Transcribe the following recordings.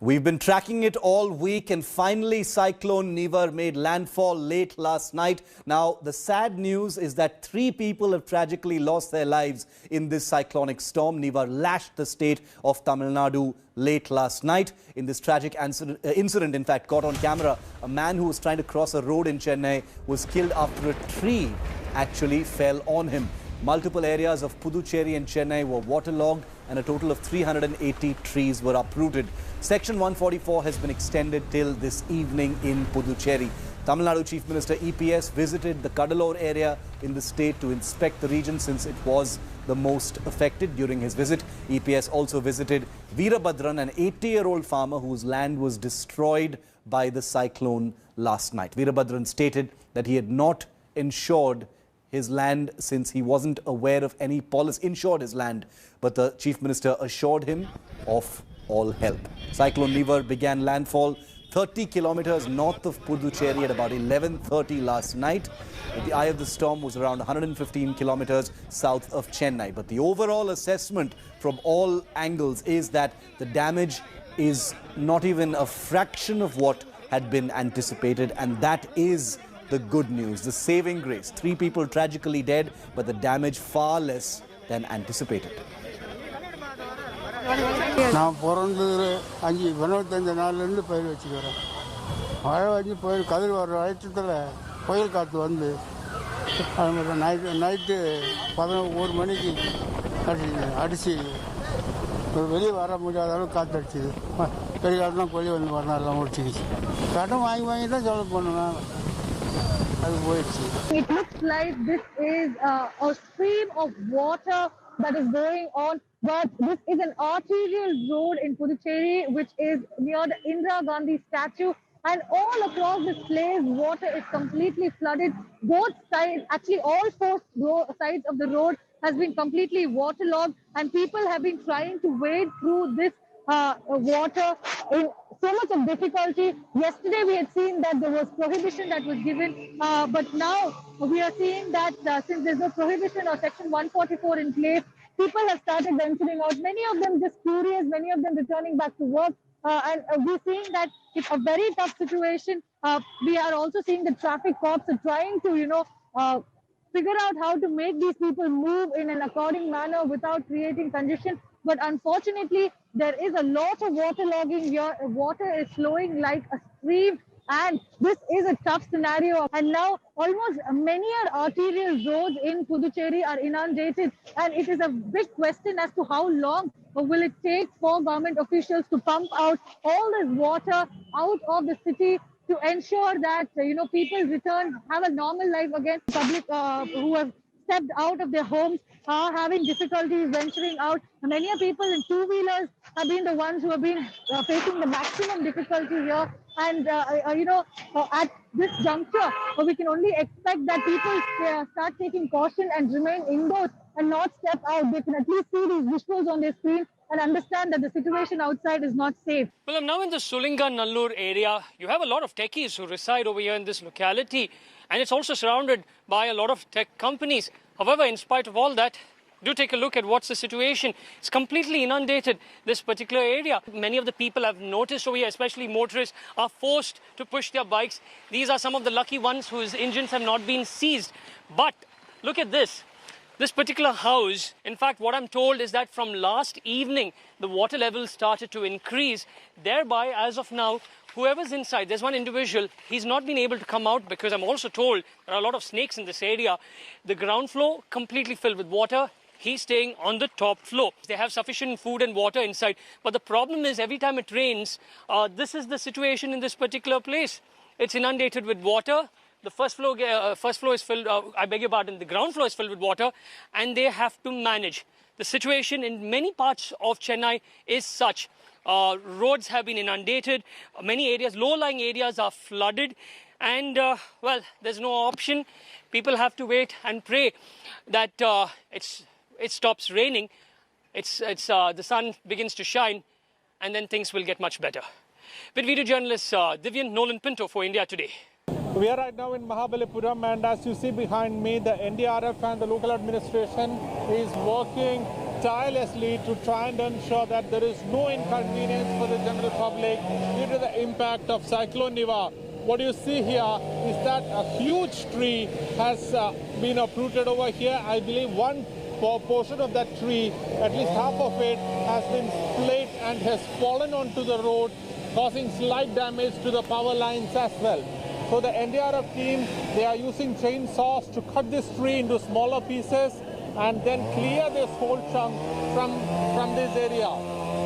We've been tracking it all week, and finally Cyclone Nivar made landfall late last night. Now, the sad news is that 3 people have tragically lost their lives in this cyclonic storm. Nivar lashed the state of Tamil Nadu late last night. In this tragic incident, in fact, caught on camera, a man who was trying to cross a road in Chennai was killed after a tree actually fell on him. Multiple areas of Puducherry and Chennai were waterlogged, and a total of 380 trees were uprooted. Section 144 has been extended till this evening in Puducherry. Tamil Nadu Chief Minister EPS visited the Cuddalore area in the state to inspect the region since it was the most affected. During his visit, EPS also visited Veerabhadran, an 80-year-old farmer whose land was destroyed by the cyclone last night. Veerabhadran stated that he had not insured his land since he wasn't aware of any policy, insured his land, but the Chief Minister assured him of all help. Cyclone Nivar began landfall 30 kilometers north of Puducherry at about 11:30 last night. The eye of the storm was around 115 kilometers south of Chennai. But the overall assessment from all angles is that the damage is not even a fraction of what had been anticipated, and that is the good news, the saving grace. 3 people tragically dead, but the damage far less than anticipated. நான் பிறந்தது 25 நாள்லேருந்து பயிர் வச்சுக்கிறேன். மழை வந்து பயிர் கதிர் வர அழுத்தத்தில் புயல் காற்று வந்து அது மாதிரி நைட்டு 11 மணிக்கு அடிச்சு வெளியே வர முடியாத அளவுக்கு காற்று அடிச்சுது. பெரிய காலம்லாம் கொல்லி வந்து வரலாம் முடிச்சிக்கிச்சு. கடன் வாங்கி தான் செலவு பண்ணுவேன். It looks like this is a stream of water that is going on, but this is an arterial road in Puducherry, which is near the Indira Gandhi statue, and all across this place, water is completely flooded. Both sides, actually all 4 sides of the road has been completely waterlogged, and people have been trying to wade through this water in so much of difficulty. Yesterday we had seen that there was prohibition that was given, but now we are seeing that since there's no prohibition or section 144 in place, people have started venturing out. Many of them just curious, many of them returning back to work, and we're seeing that it's a very tough situation. We are also seeing the traffic cops are trying to, figure out how to make these people move in an according manner without creating congestion. But unfortunately, there is a lot of waterlogging here. Water is flowing like a stream, and this is a tough scenario. And now almost many arterial roads in Puducherry are inundated, and it is a big question as to how long will it take for government officials to pump out all this water out of the city to ensure that people return, have a normal life again. Public who have stepped out of their homes are having difficulties venturing out. Many people in 2-wheelers have been the ones who have been facing the maximum difficulty here. And, at this juncture, we can only expect that people start taking caution and remain indoors and not step out. They can at least see these visuals on their screen and understand that the situation outside is not safe. Well, I'm now in the Sulinga-Nallur area. You have a lot of techies who reside over here in this locality, and it's also surrounded by a lot of tech companies. However, in spite of all that, do take a look at what's the situation. It's completely inundated, this particular area. Many of the people I've noticed over here, especially motorists, are forced to push their bikes. These are some of the lucky ones whose engines have not been seized. But look at this. This particular house, in fact, what I'm told is that from last evening, the water level started to increase. Thereby, as of now, whoever's inside, there's one individual, he's not been able to come out because I'm also told there are a lot of snakes in this area. The ground floor completely filled with water. He's staying on the top floor. They have sufficient food and water inside. But the problem is every time it rains, this is the situation in this particular place. It's inundated with water. The first floor is filled, the ground floor is filled with water, and they have to manage. The situation in many parts of Chennai is such. Roads have been inundated. Many areas, low-lying areas are flooded. And, there's no option. People have to wait and pray that it stops raining. The sun begins to shine, and then things will get much better. With video journalist Divyan Nolan Pinto for India Today. We are right now in Mahabalipuram, and as you see behind me, the NDRF and the local administration is working tirelessly to try and ensure that there is no inconvenience for the general public due to the impact of Cyclone Niva. What you see here is that a huge tree has been uprooted over here. I believe one portion of that tree, at least half of it, has been split and has fallen onto the road, causing slight damage to the power lines as well. So the NDRF team, they are using chainsaws to cut this tree into smaller pieces and then clear this whole chunk from this area.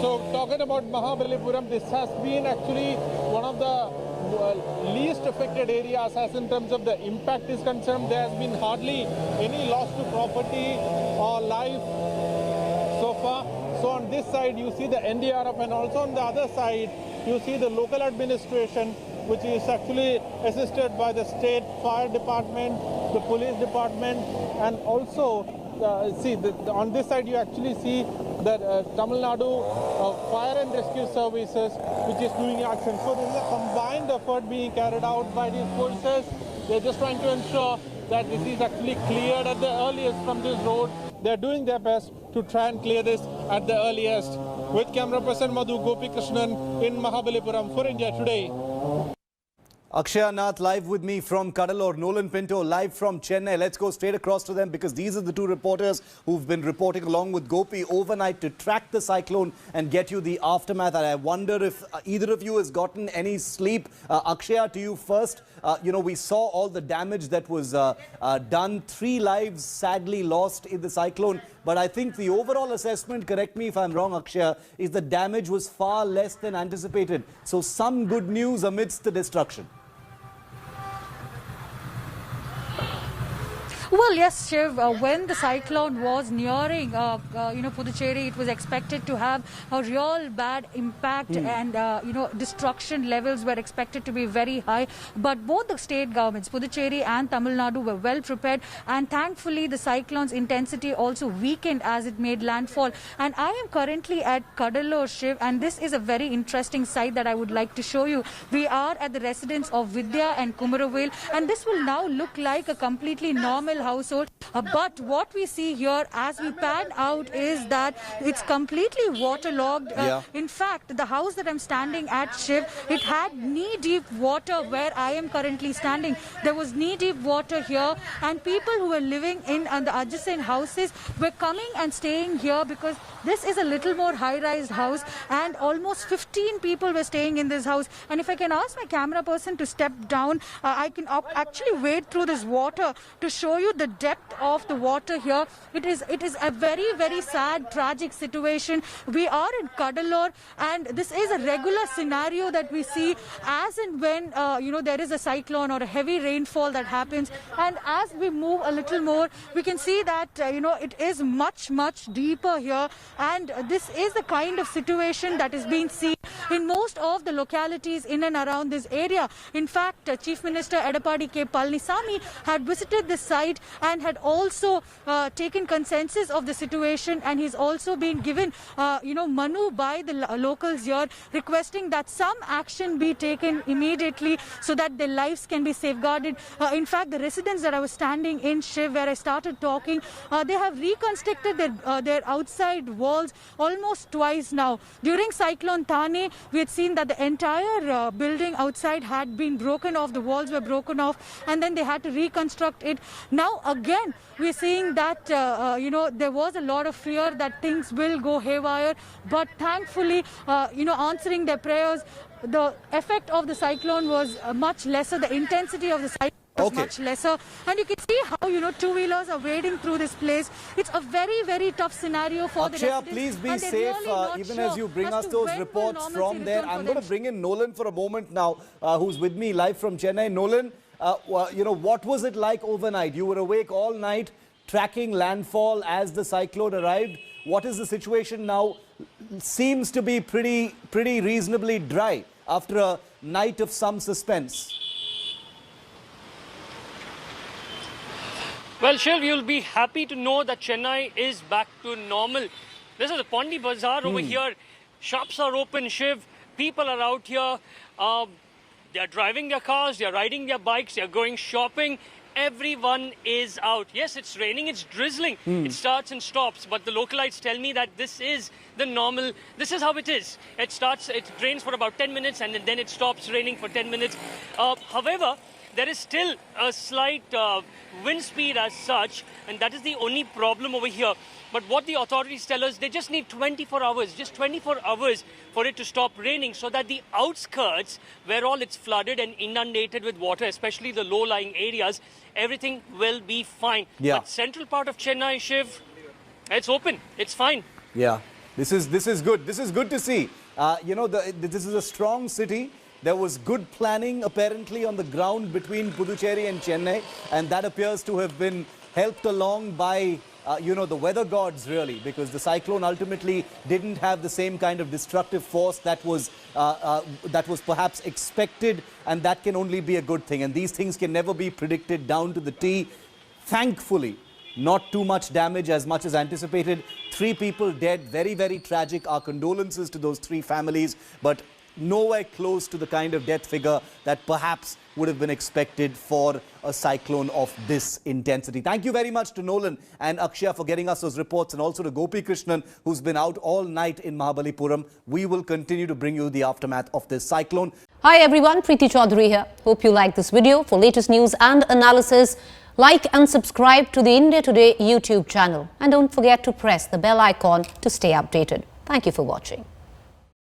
So talking about Mahabalipuram, this has been actually one of the least affected areas as in terms of the impact is concerned. There has been hardly any loss to property or life so far. So on this side you see the NDRF, and also on the other side you see the local administration, which is actually assisted by the state fire department, the police department, and also on this side you actually see that Tamil Nadu Fire and Rescue Services, which is doing action. So there is a combined effort being carried out by these forces. They're just trying to ensure that this is actually cleared at the earliest from this road. They're doing their best to try and clear this at the earliest. With camera person Madhu Gopikrishnan in Mahabalipuram for India Today. Akshaya Nath live with me from Cuddalore, Nolan Pinto live from Chennai. Let's go straight across to them because these are the two reporters who've been reporting along with Gopi overnight to track the cyclone and get you the aftermath. And I wonder if either of you has gotten any sleep. Akshaya, to you first. We saw all the damage that was done. 3 lives sadly lost in the cyclone. But I think the overall assessment, correct me if I'm wrong, Akshaya, is the damage was far less than anticipated. So some good news amidst the destruction. Well, yes, Shiv, when the cyclone was nearing, Puducherry, it was expected to have a real bad impact and, destruction levels were expected to be very high. But both the state governments, Puducherry and Tamil Nadu, were well prepared. And thankfully, the cyclone's intensity also weakened as it made landfall. And I am currently at Cuddalore, Shiv, and this is a very interesting site that I would like to show you. We are at the residence of Vidya and Kumaravel, and this will now look like a completely normal household, but what we see here as we pan out is that it's completely waterlogged. In fact, the house that I'm standing at, Shiv, it had knee-deep water where I am currently standing. There was knee-deep water here, and people who were living in the adjacent houses were coming and staying here because this is a little more high-rise house, and almost 15 people were staying in this house. And if I can ask my camera person to step down, I can actually wade through this water to show you the depth of the water here. It is a very, very sad, tragic situation. We are in Cuddalore, and this is a regular scenario that we see as and when there is a cyclone or a heavy rainfall that happens. And as we move a little more, we can see that it is much, much deeper here, and this is the kind of situation that is being seen in most of the localities in and around this area. In fact, Chief Minister Edappadi K. Palanisamy had visited this site and had also taken consensus of the situation, and he's also been given manu by the locals here requesting that some action be taken immediately so that their lives can be safeguarded. In fact, the residents that I was standing in, Shiv, where I started talking, they have reconstructed their outside walls almost twice now. During Cyclone Thane, we had seen that the entire building outside had been broken off, the walls were broken off, and then they had to reconstruct it. Now again, we're seeing that, there was a lot of fear that things will go haywire, but thankfully, answering their prayers, the effect of the cyclone was much lesser, the intensity of the cyclone was much lesser, and you can see how two-wheelers are wading through this place. It's a very, very tough scenario for the residents. Please be safe, even as you bring us those reports from there. I'm going to bring in Nolan for a moment now, who's with me live from Chennai. Nolan, what was it like overnight? You were awake all night tracking landfall as the cyclone arrived. What is the situation now? Seems to be pretty reasonably dry after a night of some suspense. Well, Shiv, you'll be happy to know that Chennai is back to normal. This is the Pondi Bazaar over here. Shops are open, Shiv. People are out here. They're driving their cars, they're riding their bikes, they're going shopping. everyone is out. Yes, it's raining, it's drizzling, it starts and stops, but the localites tell me that this is the normal, this is how it is. It rains for about 10 minutes and then it stops raining for 10 minutes. However, there is still a slight wind speed as such, and that is the only problem over here. But what the authorities tell us, they just need 24 hours, just 24 hours for it to stop raining, so that the outskirts, where all it's flooded and inundated with water, especially the low-lying areas, everything will be fine. Yeah. But central part of Chennai, Shiv, it's open, it's fine. Yeah, this is good. This is good to see. This is a strong city. There was good planning apparently on the ground between Puducherry and Chennai, and that appears to have been helped along by the weather gods, really, because the cyclone ultimately didn't have the same kind of destructive force that was perhaps expected, and that can only be a good thing. And these things can never be predicted down to the T. Thankfully, not too much damage as much as anticipated. 3 people dead, very, very tragic. Our condolences to those 3 families, but nowhere close to the kind of death figure that perhaps would have been expected for a cyclone of this intensity. Thank you very much to Nolan and Akshaya for getting us those reports, and also to Gopi Krishnan, who's been out all night in Mahabalipuram. We will continue to bring you the aftermath of this cyclone. Hi everyone, Preeti Chaudhary here. Hope you like this video. For latest news and analysis, like and subscribe to the India Today YouTube channel. And don't forget to press the bell icon to stay updated. Thank you for watching.